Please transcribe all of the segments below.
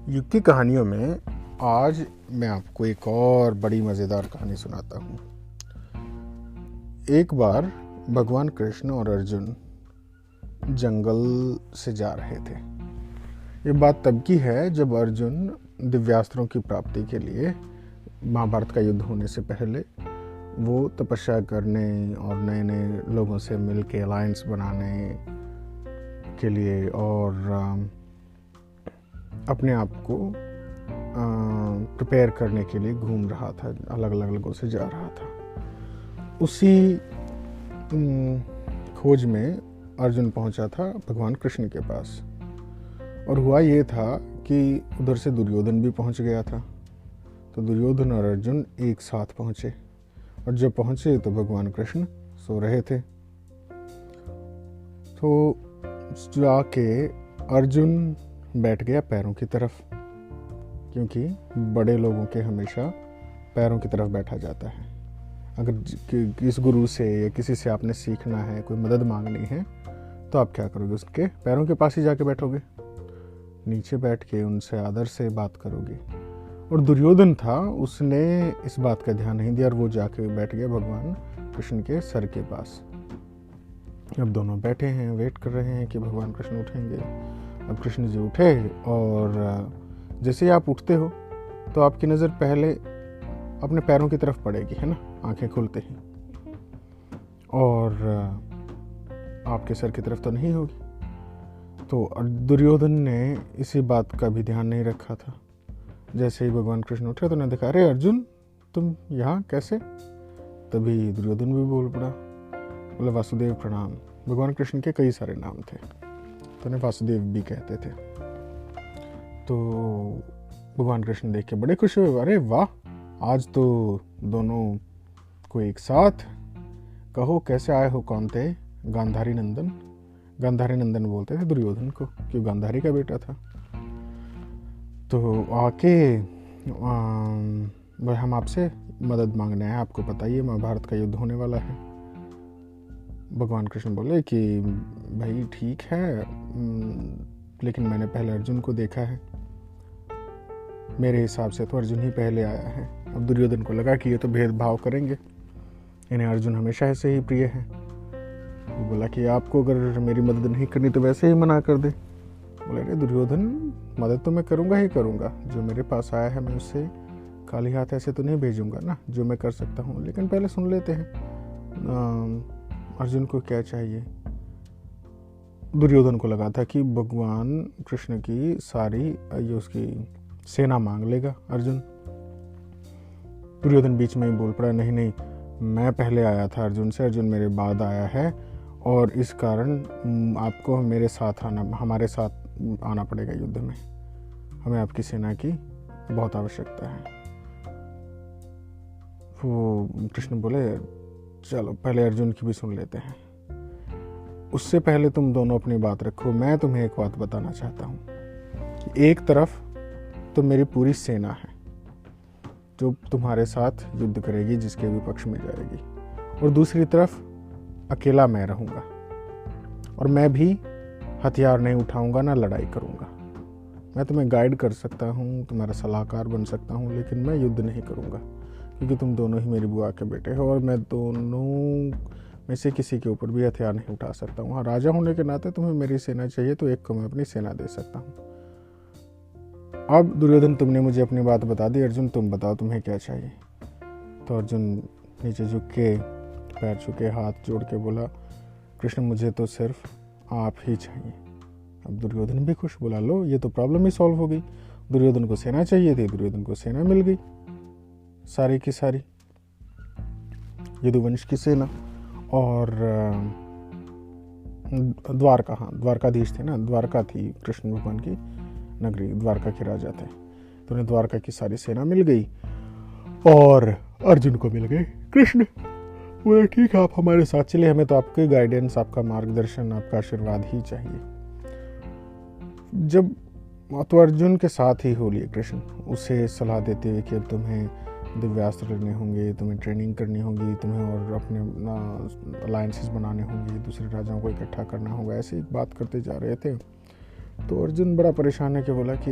युग की कहानियों में आज मैं आपको एक और बड़ी मज़ेदार कहानी सुनाता हूँ। एक बार भगवान कृष्ण और अर्जुन जंगल से जा रहे थे। ये बात तब की है जब अर्जुन दिव्यास्त्रों की प्राप्ति के लिए महाभारत का युद्ध होने से पहले वो तपस्या करने और नए नए लोगों से मिल के अलायंस बनाने के लिए और अपने आप को प्रिपेयर करने के लिए घूम रहा था, अलग अलग लोगों से जा रहा था। उसी खोज में अर्जुन पहुंचा था भगवान कृष्ण के पास। और हुआ ये था कि उधर से दुर्योधन भी पहुंच गया था। तो दुर्योधन और अर्जुन एक साथ पहुंचे, और जब पहुंचे तो भगवान कृष्ण सो रहे थे। तो जाके अर्जुन बैठ गया पैरों की तरफ, क्योंकि बड़े लोगों के हमेशा पैरों की तरफ बैठा जाता है। अगर किस गुरु से या किसी से आपने सीखना है, कोई मदद मांगनी है, तो आप क्या करोगे? उसके पैरों के पास ही जाके बैठोगे, नीचे बैठ के उनसे आदर से बात करोगे। और दुर्योधन था, उसने इस बात का ध्यान नहीं दिया और वो जाके बैठ गया भगवान कृष्ण के सर के पास। अब दोनों बैठे हैं, वेट कर रहे हैं कि भगवान कृष्ण उठेंगे। अब कृष्ण जी उठे, और जैसे ही आप उठते हो तो आपकी नज़र पहले अपने पैरों की तरफ पड़ेगी, है ना, आंखें खुलते ही, और आपके सर की तरफ तो नहीं होगी। तो दुर्योधन ने इसी बात का भी ध्यान नहीं रखा था। जैसे ही भगवान कृष्ण उठे तो उन्हें देखा, अरे अर्जुन, तुम यहाँ कैसे? तभी दुर्योधन भी बोल पड़ा, बोले वासुदेव प्रणाम। भगवान कृष्ण के कई सारे नाम थे, तो उन्हें वासुदेव भी कहते थे। तो भगवान कृष्ण देख के बड़े खुश हुए, अरे वाह, आज तो दोनों को एक साथ। कहो कैसे आए हो, कौन थे? गांधारी नंदन। गांधारी नंदन बोलते थे दुर्योधन को, क्यों गांधारी का बेटा था। तो आके हम आपसे मदद मांगने आए, आपको पता ही है महाभारत का युद्ध होने वाला है। भगवान कृष्ण बोले कि भाई ठीक है, लेकिन मैंने पहले अर्जुन को देखा है, मेरे हिसाब से तो अर्जुन ही पहले आया है। अब दुर्योधन को लगा कि ये तो भेदभाव करेंगे, इन्हें अर्जुन हमेशा ऐसे ही प्रिय है। वो बोला कि आपको अगर मेरी मदद नहीं करनी तो वैसे ही मना कर दे। बोले, अरे दुर्योधन, मदद तो मैं करूँगा ही करूँगा, जो मेरे पास आया है मैं उससे खाली हाथ ऐसे तो नहीं भेजूँगा ना, जो मैं कर सकता हूँ। लेकिन पहले सुन लेते हैं अर्जुन को क्या चाहिए। दुर्योधन को लगा था कि भगवान कृष्ण की सारी ये उसकी सेना मांग लेगा अर्जुन। दुर्योधन बीच में ही बोल पड़ा, नहीं नहीं, मैं पहले आया था अर्जुन से, अर्जुन मेरे बाद आया है, और इस कारण आपको मेरे साथ हमारे साथ आना पड़ेगा युद्ध में। हमें आपकी सेना की बहुत आवश्यकता है। वो कृष्ण बोले, चलो पहले अर्जुन की भी सुन लेते हैं। उससे पहले तुम दोनों अपनी बात रखो। मैं तुम्हें एक बात बताना चाहता हूँ कि एक तरफ तो मेरी पूरी सेना है जो तुम्हारे साथ युद्ध करेगी, जिसके भी पक्ष में जाएगी, और दूसरी तरफ अकेला मैं रहूँगा, और मैं भी हथियार नहीं उठाऊँगा, ना लड़ाई करूँगा। मैं तुम्हें गाइड कर सकता हूँ, तुम्हारा सलाहकार बन सकता हूँ, लेकिन मैं युद्ध नहीं करूँगा, क्योंकि तुम दोनों ही मेरी बुआ के बेटे हो, और मैं दोनों में से किसी के ऊपर भी हथियार नहीं उठा सकता हूँ। हाँ, राजा होने के नाते तुम्हें मेरी सेना चाहिए, तो एक को मैं अपनी सेना दे सकता हूँ। अब दुर्योधन, तुमने मुझे अपनी बात बता दी, अर्जुन तुम बताओ तुम्हें क्या चाहिए। तो अर्जुन नीचे झुक के, पैर झुके, हाथ जोड़ के बोला, कृष्ण मुझे तो सिर्फ आप ही चाहिए। अब दुर्योधन भी खुश, बोला, लो ये तो प्रॉब्लम ही सॉल्व हो गई। दुर्योधन को सेना चाहिए थी, दुर्योधन को सेना मिल गई, सारी की सारी यदुवंश की सेना। और द्वारका, हाँ द्वारकाधीश थे ना, द्वारका थी कृष्ण भगवान की नगरी, द्वारका के राजा थे, तो उन्हें द्वारका की सारी सेना मिल गई, और अर्जुन को मिल गए कृष्ण। बोले, ठीक है, आप हमारे साथ चले, हमें तो आपके गाइडेंस, आपका मार्गदर्शन, आपका आशीर्वाद ही चाहिए। जब तो अर्जुन के साथ ही हो लिए कृष्ण, उसे सलाह देते हुए कि अब तुम्हें दिव्यास्त्र लेने होंगे, तुम्हें ट्रेनिंग करनी होगी, तुम्हें और अपने अलायंसेस बनाने होंगे, दूसरे राजाओं को इकट्ठा करना होगा, ऐसी बात करते जा रहे थे। तो अर्जुन बड़ा परेशान है कि बोला कि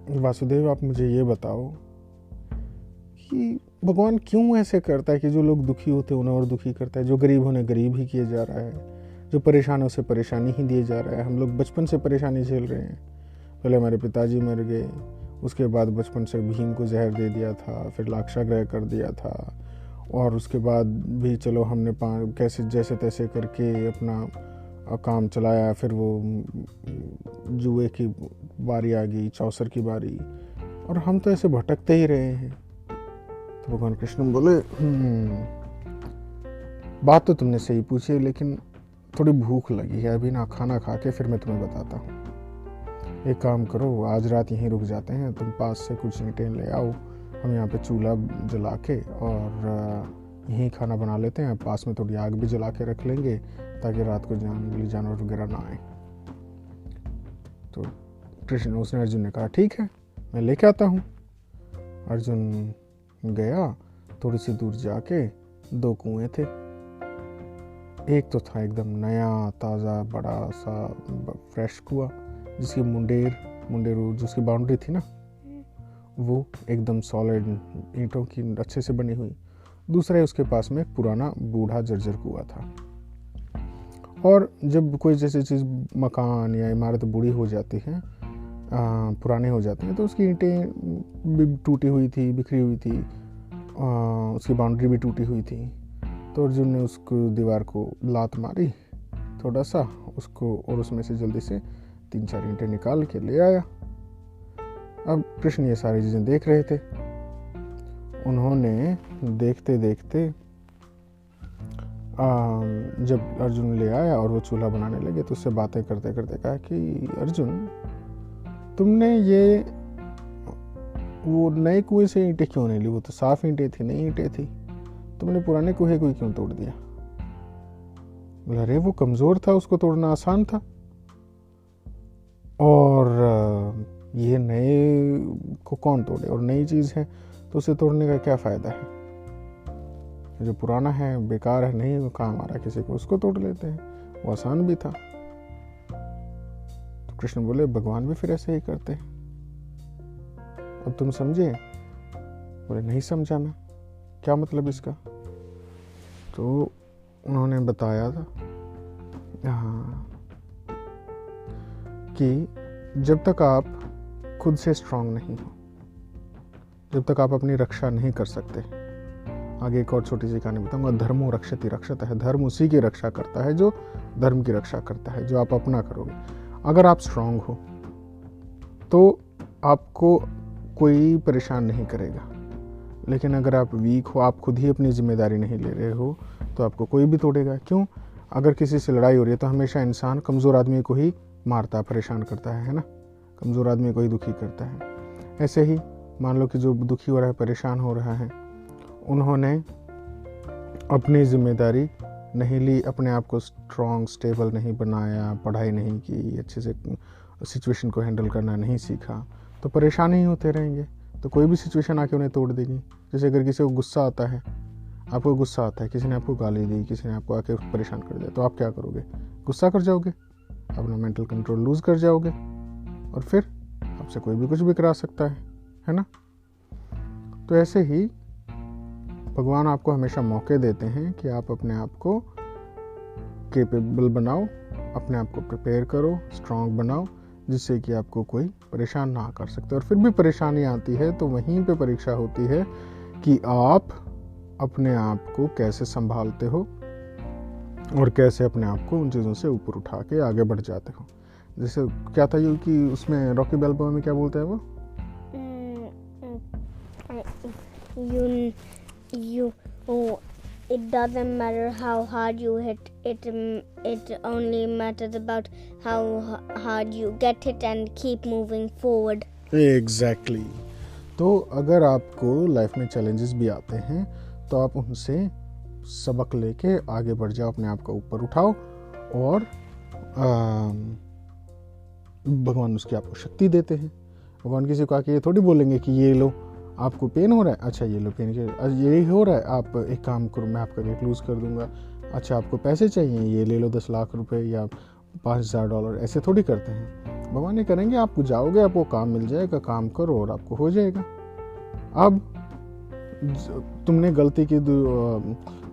वासुदेव आप मुझे ये बताओ कि भगवान क्यों ऐसे करता है कि जो लोग दुखी होते हैं उन्हें और दुखी करता है, जो गरीब उन्हें गरीब ही किए जा रहा है, जो परेशान है उसे परेशानी ही दिए जा रहा है। हम लोग बचपन से परेशानी झेल रहे हैं। पहले हमारे पिताजी मर गए, उसके बाद बचपन से भीम को जहर दे दिया था, फिर लाक्षागृह कर दिया था, और उसके बाद भी चलो हमने कैसे जैसे तैसे करके अपना काम चलाया। फिर वो जुए की बारी आ गई, चौसर की बारी, और हम तो ऐसे भटकते ही रहे हैं। तो भगवान कृष्ण बोले बात तो तुमने सही पूछी है, लेकिन थोड़ी भूख लगी है अभी ना, खाना खा के फिर मैं तुम्हें बताता हूँ। एक काम करो, आज रात यहीं रुक जाते हैं, तुम पास से कुछ ईंटें ले आओ, हम यहाँ पे चूल्हा जला के और यहीं खाना बना लेते हैं। पास में थोड़ी आग भी जला के रख लेंगे ताकि रात को जंगली जानवर वगैरह ना आए। तो कृष्ण उसने अर्जुन ने कहा ठीक है मैं लेके आता हूँ। अर्जुन गया, थोड़ी सी दूर जाके 2 कुएं थे। एक तो था एकदम नया ताज़ा बड़ा सा फ्रेश कुआं, जिसकी मुंडेर जिसकी बाउंड्री थी ना वो एकदम सॉलिड ईंटों की अच्छे से बनी हुई। दूसरा उसके पास में एक पुराना बूढ़ा जर्जर कुआं था। और जब कोई जैसी चीज़ मकान या इमारत बूढ़ी हो जाती है, पुराने हो जाते हैं, तो उसकी ईंटें भी टूटी हुई थी, बिखरी हुई थी, उसकी बाउंड्री भी टूटी हुई थी। तो अर्जुन ने उसको दीवार को लात मारी थोड़ा सा उसको, और उसमें से जल्दी से 3-4 ईंटें निकाल के ले आया। अब कृष्ण ये सारी चीज़ें देख रहे थे। उन्होंने देखते देखते जब अर्जुन ले आया और वो चूल्हा बनाने लगे तो उससे बातें करते करते कहा कि अर्जुन तुमने ये वो नए कुएं से ईंटें क्यों नहीं ली? वो तो साफ ईंटें थी, नई ईंटें थी, तुमने पुराने कुएं को क्यों तोड़ दिया? बोला अरे वो कमज़ोर था, उसको तोड़ना आसान था, और ये नए को कौन तोड़े, और नई चीज़ है तो उसे तोड़ने का क्या फ़ायदा है? जो पुराना है बेकार है, नहीं वो काम आ रहा किसी को, उसको तोड़ लेते हैं, वो आसान भी था। तो कृष्ण बोले भगवान भी फिर ऐसे ही करते हैं। अब तुम समझे? बोले नहीं समझा मैं, क्या मतलब इसका? तो उन्होंने बताया था कि जब तक आप खुद से स्ट्रांग नहीं हो, जब तक आप अपनी रक्षा नहीं कर सकते, आगे एक और छोटी सी कहानी बताऊंगा। धर्मो रक्षति रक्षतः है, धर्म उसी की रक्षा करता है जो धर्म की रक्षा करता है, जो आप अपना करोगे। अगर आप स्ट्रांग हो तो आपको कोई परेशान नहीं करेगा, लेकिन अगर आप वीक हो, आप खुद ही अपनी जिम्मेदारी नहीं ले रहे हो, तो आपको कोई भी तोड़ेगा। क्यों? अगर किसी से लड़ाई हो रही है तो हमेशा इंसान कमज़ोर आदमी को ही मारता, परेशान करता है ना, कमज़ोर आदमी को ही दुखी करता है। ऐसे ही मान लो कि जो दुखी हो रहा है, परेशान हो रहा है, उन्होंने अपनी जिम्मेदारी नहीं ली, अपने आप को स्ट्रॉन्ग स्टेबल नहीं बनाया, पढ़ाई नहीं की, अच्छे से सिचुएशन को हैंडल करना नहीं सीखा, तो परेशान ही होते रहेंगे। तो कोई भी सिचुएशन आके उन्हें तोड़ देगी। जैसे अगर किसी को गुस्सा आता है, आपको गुस्सा आता है, किसी ने आपको गाली दी, किसी ने आपको आके परेशान कर दिया, तो आप क्या करोगे? गुस्सा कर जाओगे, अपना मेंटल कंट्रोल लूज़ कर जाओगे, और फिर आपसे कोई भी कुछ भी करा सकता है ना। तो ऐसे ही भगवान आपको हमेशा मौके देते हैं कि आप अपने आप को कैपेबल बनाओ, अपने आप को प्रिपेयर करो, स्ट्रांग बनाओ, जिससे कि आपको कोई परेशान ना कर सकते। और फिर भी परेशानी आती है तो वहीं पे परीक्षा होती है कि आप अपने आप को कैसे संभालते हो और कैसे अपने आप को उन चीज़ों से ऊपर उठा के आगे बढ़ जाते हो। जैसे क्या था ये कि उसमें रॉकी बैल्बोआ में क्या बोलते हैं वो, it doesn't matter how hard you hit it, it only matters about how hard you get it and keep moving forward. Exactly. तो अगर आपको लाइफ में चैलेंजेस भी आते हैं तो आप उनसे सबक लेके आगे बढ़ जाओ, अपने आप को ऊपर उठाओ, और भगवान उसकी आपको शक्ति देते हैं। भगवान किसी को आके ये थोड़ी बोलेंगे कि ये लो आपको पेन हो रहा है, अच्छा ये लो पेन के, यही हो रहा है, आप एक काम करो मैं आपका वेट लूज़ कर दूंगा, अच्छा आपको पैसे चाहिए, ये ले लो 10 लाख रुपए या $5,000, ऐसे थोड़ी करते हैं। भगवान ये करेंगे, आपको जाओगे, आपको काम मिल जाएगा, काम करो और आपको हो जाएगा। अब तुमने गलती की,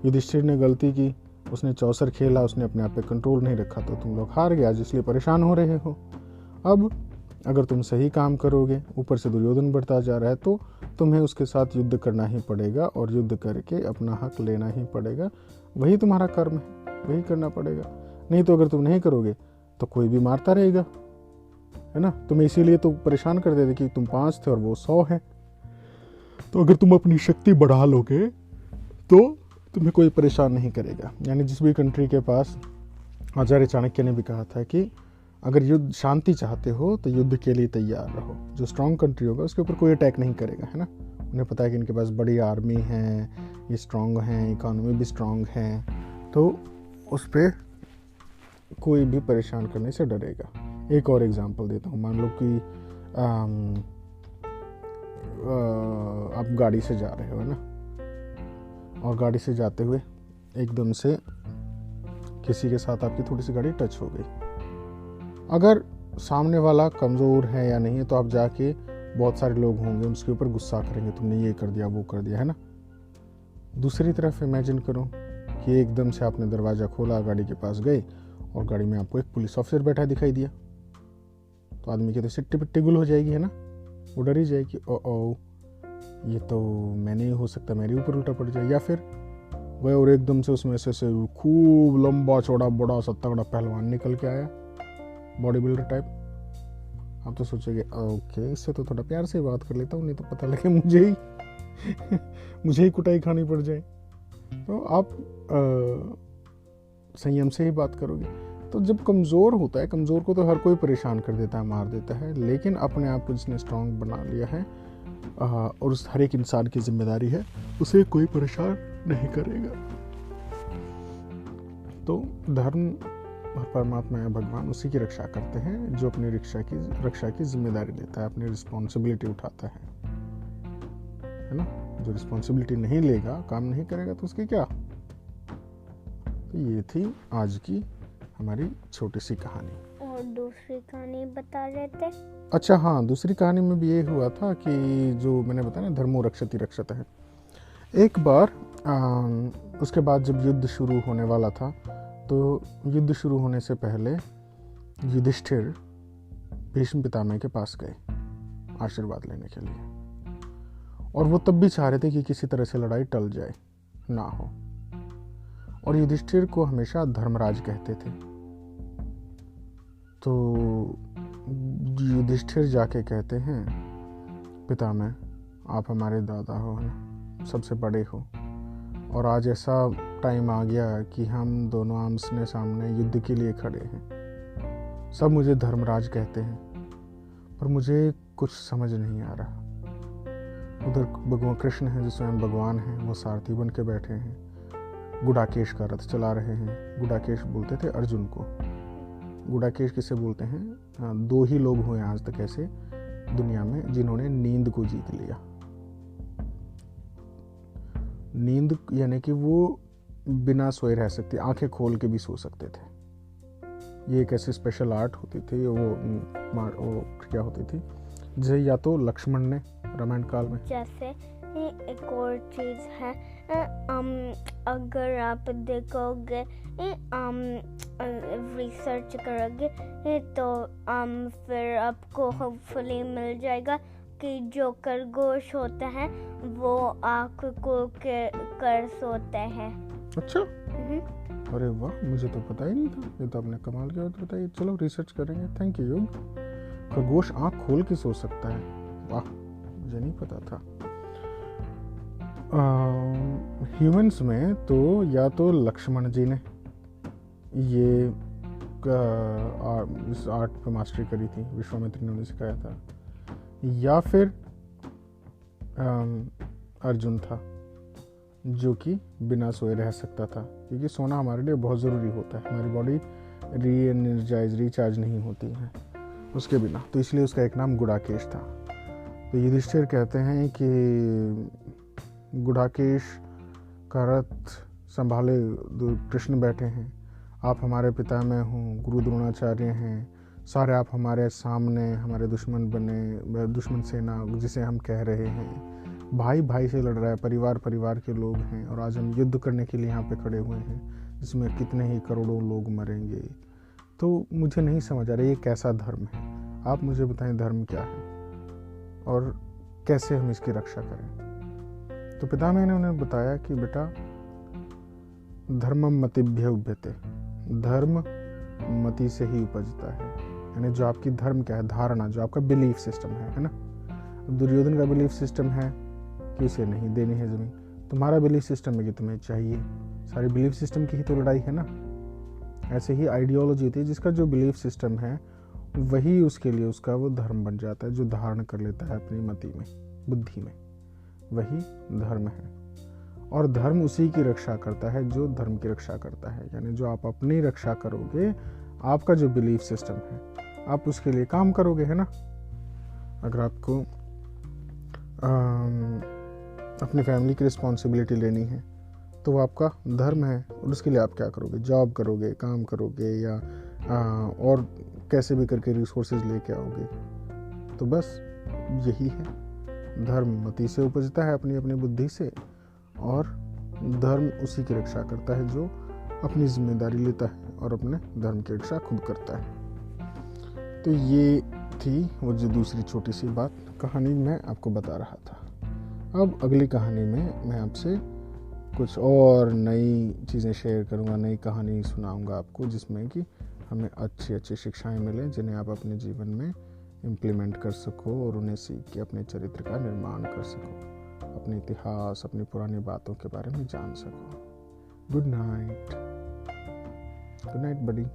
युधिष्ठिर ने गलती की, उसने चौसर खेला, उसने अपने आप पे कंट्रोल नहीं रखा, तो तुम लोग हार गए आज, इसलिए परेशान हो रहे हो। अब अगर तुम सही काम करोगे, ऊपर से दुर्योधन बढ़ता जा रहा है, तो तुम्हें उसके साथ युद्ध करना ही पड़ेगा और युद्ध करके अपना हक लेना ही पड़ेगा। वही तुम्हारा कर्म है, वही करना पड़ेगा। नहीं तो अगर तुम नहीं करोगे तो कोई भी मारता रहेगा, है ना। तुम्हें इसीलिए तो परेशान कर देते कि तुम 5 थे और वो 100 है। तो अगर तुम अपनी शक्ति बढ़ा लोगे तो तुम्हें कोई परेशान नहीं करेगा। यानी जिस भी कंट्री के पास, आचार्य चाणक्य ने भी कहा था कि अगर युद्ध शांति चाहते हो तो युद्ध के लिए तैयार रहो। जो स्ट्रॉन्ग कंट्री होगा उसके ऊपर कोई अटैक नहीं करेगा, है ना। उन्हें पता है कि इनके पास बड़ी आर्मी है, ये स्ट्रॉन्ग हैं, इकोनॉमी भी स्ट्रॉन्ग है, तो उस पर कोई भी परेशान करने से डरेगा। एक और एग्जांपल देता हूँ। मान लो कि आप गाड़ी से जा रहे हो, है ना, और गाड़ी से जाते हुए एकदम से किसी के साथ आपकी थोड़ी सी गाड़ी टच हो गई। अगर सामने वाला कमज़ोर है या नहीं है तो आप जाके, बहुत सारे लोग होंगे उसके ऊपर गुस्सा करेंगे, तुमने ये कर दिया, वो कर दिया, है ना। दूसरी तरफ इमेजिन करो कि एकदम से आपने दरवाज़ा खोला, गाड़ी के पास गए और गाड़ी में आपको एक पुलिस ऑफिसर बैठा दिखाई दिया, तो आदमी की तो सिट्टी पिट्टी गुल हो जाएगी, है ना। वो डर ही जाएगी, ओ ये तो मैंने हो सकता मेरे ऊपर उल्टा पड़ जाए। या फिर गए और एकदम से उसमें से खूब लंबा चौड़ा बड़ा सा तगड़ा पहलवान निकल के आया, बॉडी बिल्डर टाइप। आप तो सोचेंगे ओके, इससे तो थोड़ा प्यार से बात कर लेता हूँ, नहीं तो पता लगे मुझे ही कुटाई खानी पड़ जाए। तो आप संयम से ही बात करोगे। तो जब कमज़ोर होता है, कमज़ोर को तो हर कोई परेशान कर देता है, मार देता है, लेकिन अपने आप को जिसने स्ट्रांग बना लिया है और उस हर एक इंसान की जिम्मेदारी है, उसे कोई परेशान नहीं करेगा। तो धर्म और परमात्मा या भगवान उसी की रक्षा करते हैं जो अपनी रक्षा की जिम्मेदारी लेता है, अपनी रिस्पॉन्सिबिलिटी उठाता है ना। जो रिस्पॉन्सिबिलिटी नहीं लेगा, काम नहीं करेगा, तो उसकी क्या। तो ये थी आज की हमारी छोटी सी कहानी। और दूसरी कहानी बता रहे थे। अच्छा हाँ, दूसरी कहानी में भी ये हुआ था कि जो मैंने बताया ना, धर्मो रक्षति रक्षतः है। एक बार उसके बाद जब युद्ध शुरू होने वाला था, तो युद्ध शुरू होने से पहले युधिष्ठिर भीष्म पितामह के पास गए आशीर्वाद लेने के लिए, और वो तब भी चाह रहे थे कि किसी तरह से लड़ाई टल जाए, ना हो। और युधिष्ठिर को हमेशा धर्मराज कहते थे। तो युधिष्ठिर जाके कहते हैं, पितामह आप हमारे दादा हो, है ना, सबसे बड़े हो, और आज ऐसा टाइम आ गया कि हम दोनों आमने सामने युद्ध के लिए खड़े हैं। सब मुझे धर्मराज कहते हैं, पर मुझे कुछ समझ नहीं आ रहा। उधर भगवान कृष्ण हैं जो स्वयं भगवान हैं, वो सारथी बन के बैठे हैं, गुडाकेश का रथ चला रहे हैं। गुडाकेश बोलते थे अर्जुन को। गुडाकेश किसे बोलते हैं? 2 ही लोग हुए आज तक ऐसे दुनिया में जिन्होंने नींद को जीत लिया। नींद यानी कि वो बिना सोए रह सकते, आंखें खोल के भी सो सकते थे। ये एक ऐसी स्पेशल आर्ट होती थी, वो क्या होती थी, जैसे या तो लक्ष्मण ने रामायण काल में। जैसे एक और चीज है, अगर आप देखोगे, रिसर्च करोगे तो फिर आपको होपफुली मिल जाएगा कि जो खरगोश होते हैं वो आँख खोल कर सोते हैं। अच्छा, अरे वाह, मुझे तो पता ही नहीं था। ये तो आपने कमाल किया, तो बताइए। चलो रिसर्च करेंगे। थैंक यू योग। खरगोश आँख खोल के सो सकता है, वाह, मुझे नहीं पता था। ह्यूमंस में तो या तो लक्ष्मण जी ने ये इस आर्ट पे मास्टरी करी थी, विश्वामित्र ने उन्हें सिखाया था, या फिर अर्जुन था जो कि बिना सोए रह सकता था, क्योंकि सोना हमारे लिए बहुत ज़रूरी होता है। हमारी बॉडी रिचार्ज नहीं होती है उसके बिना, तो इसलिए उसका एक नाम गुडाकेश था। तो युधिष्ठिर कहते हैं कि गुडाकेश का रथ संभाले कृष्ण बैठे हैं, आप हमारे पितामह हों, गुरु द्रोणाचार्य हैं, सारे आप हमारे सामने हमारे दुश्मन बने, दुश्मन सेना जिसे हम कह रहे हैं, भाई भाई से लड़ रहा है, परिवार परिवार के लोग हैं, और आज हम युद्ध करने के लिए यहाँ पे खड़े हुए हैं जिसमें कितने ही करोड़ों लोग मरेंगे। तो मुझे नहीं समझ आ रहा ये कैसा धर्म है। आप मुझे बताएं धर्म क्या है और कैसे हम इसकी रक्षा करें। तो पिता मैंने उन्हें बताया कि बेटा, धर्मम मतिभ्य उभ्यते, धर्म मति से ही उपजता है। यानी जो आपकी धर्म क्या है, धारणा, जो आपका बिलीफ सिस्टम है ना। दुर्योधन का बिलीफ सिस्टम है कि उसे नहीं देनी है जमीन, तुम्हारा बिलीफ सिस्टम है कि तुम्हें चाहिए। सारी बिलीफ सिस्टम की ही तो लड़ाई है ना। ऐसे ही आइडियोलॉजी थी, जिसका जो बिलीफ सिस्टम है वही उसके लिए उसका वो धर्म बन जाता है, जो धारण कर लेता है अपनी मति में, बुद्धि में, वही धर्म है। और धर्म उसी की रक्षा करता है जो धर्म की रक्षा करता है। यानी जो आप अपनी रक्षा करोगे, आपका जो बिलीफ सिस्टम है, आप उसके लिए काम करोगे, है ना। अगर आपको अपनी फैमिली की रिस्पॉन्सिबिलिटी लेनी है तो वो आपका धर्म है, और उसके लिए आप क्या करोगे, जॉब करोगे, काम करोगे, या और कैसे भी करके रिसोर्सेज लेके आओगे। तो बस यही है, धर्म मति से उपजता है, अपनी अपनी बुद्धि से, और धर्म उसी की रक्षा करता है जो अपनी जिम्मेदारी लेता है और अपने धर्म की रक्षा खुद करता है। तो ये थी वो जो दूसरी छोटी सी बात कहानी मैं आपको बता रहा था। अब अगली कहानी में मैं आपसे कुछ और नई चीज़ें शेयर करूँगा, नई कहानी सुनाऊँगा आपको, जिसमें कि हमें अच्छी अच्छी शिक्षाएं मिलें, जिन्हें आप अपने जीवन में इम्प्लीमेंट कर सको और उन्हें सीख के अपने चरित्र का निर्माण कर सको, अपने इतिहास, अपनी पुरानी बातों के बारे में जान सको। गुड नाइट, बडी।